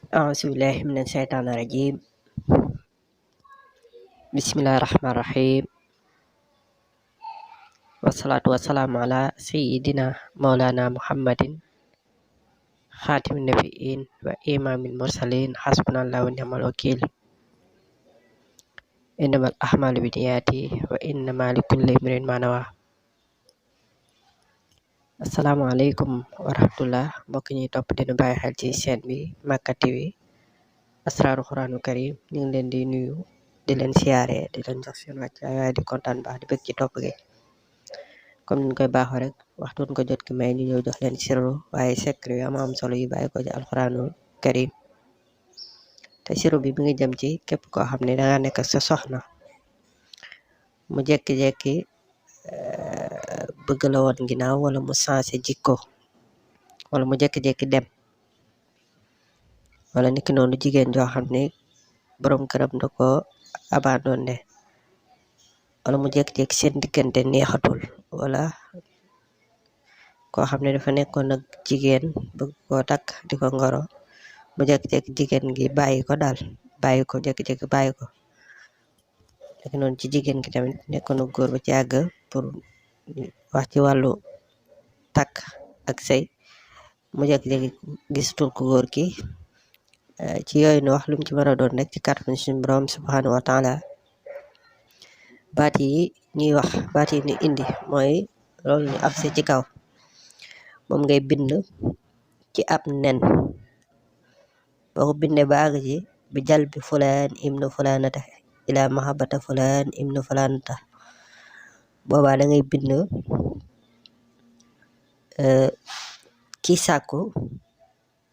أعوذ بالله من الشيطان الرجيم. بسم الله الرحمن الرحيم، والصلاة والسلام على سيدنا مولانا محمد خاتم النبيين وإمام المرسلين. حسبنا الله ونعم الوكيل. إنما الأعمال بالنيات وإنما لكل امرئ ما نوى. asalaamaaleykum wa rahmatullah, mbokk ñi topp dinu bàyyi xel ci chaîne bi Makka TV Asraarul Quraanul Karim. ñu ngi leen di nuyu di leen siyaare di leen jox seen wàcc waaye di kontaan baax di bëgg ci topp gi comme niñ koy baaxoo rek waxtuun ko jot ki may ñu ñëw jox leen sirru waaye secret yu am solo yi bàyyi ko ci alxuraanul karim. te sirru bi mi ngi jëm ci képp koo xam ne danga nekk sa soxna mu jekki-jekki bëgg la woon ginnaaw wala mu changé jikko wala mu jekki-jekki dem, wala niki noonu jigéen joo xam ne borom këram da ko abandonné wala mu jekki-jekki seen diggante neexatul, wala koo xam ne dafa nekkoon ak jigéen bëgg koo takk di ko ngoro mu jekki-jekki jigéen gi bàyyi ko daal jekki-jekki bàyyi ko. niki noonu ci jigéen gi tamit nekkoon ak góor ba ci àgg pour wax ci wàllu takk ak sëy mu jekki-jekki gisatul ko góor ki. ci yooyu nu wax lu mu ci mën a doon rek ci kàttan suñu borom subhanahu wa taala. baat yi ñuy wax, baat yi ni indi mooy loolu ñu afse ci kaw moom ngay bind ci ab nen, boo ko bindee ba àgg ci bi jal bi fulaan ibnu fulaanata ila mahabbata fulaan ibnu fulaanata, boobaa da ngay bind ki sàkku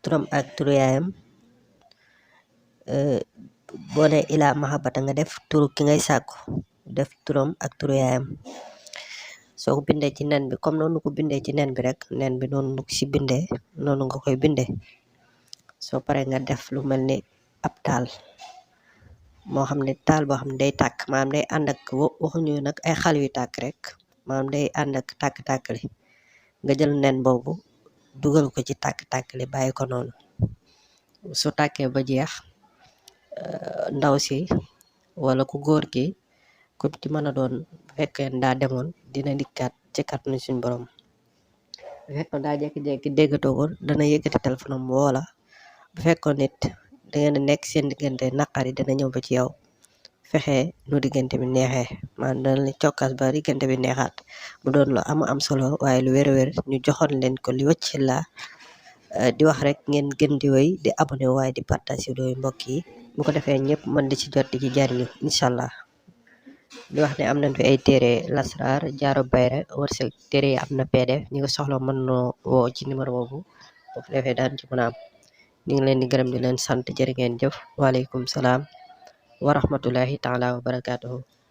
turam ak turu yaayam. boo ne ila mahabbata nga def turu ki ngay sàkku, def turam ak turu yaayam. soo ko bindee ci nen bi comme noonu ko bindee ci nen bi rek, nen bi noonu ko ci bindee noonu nga koy bindee. soo paree nga def lu mel ni ab taal, moo xam ne taal boo xam ne day tàkk, maanaam day ànd ak waxuñu nag ay xal yu tàkk rek, maanaam day ànd ak tàkk-tàkk li. nga jël nen boobu dugal ko ci tàkk-tàkk li bàyyi ko noonu. su tàkkee ba jeex, ndaw si wala ku góor ki ku ci mën a doon bu fekkee daa demoon dina dikkaat ci kàttanu suñu borom. bu fekkoon daa jékki-jékki déggatoo ko dana yëkkati téléphone am woola. bu fekkoon nit dangeen nekk seen diggante naqari dana ñëw ba ci yow fexe nu diggante bi neexee, maanaam dana la cokkaas ba diggante bi neexaat. mu doon lu am solo waaye lu wér ñu joxoon leen ko li wëcc la. di wax rek ngeen gën di wéy di abonné waaye di partage dooyu mbokk yi, bu ko defee ñëpp mën di ci jot di ci jariñu incha allah. di wax ne am nañ fi ay téere lasraar jaaro bayre wërsëg, téere yi am na PDF, ñi nga soxla mën noo woo ci numéro boobu bu ko defee daan ci mën a am. ñu ngi leen di gërëm di leen sant, jërë ngeen jëf. waaleykum salaam wa rahmatullahi taala wa barakaatuhu.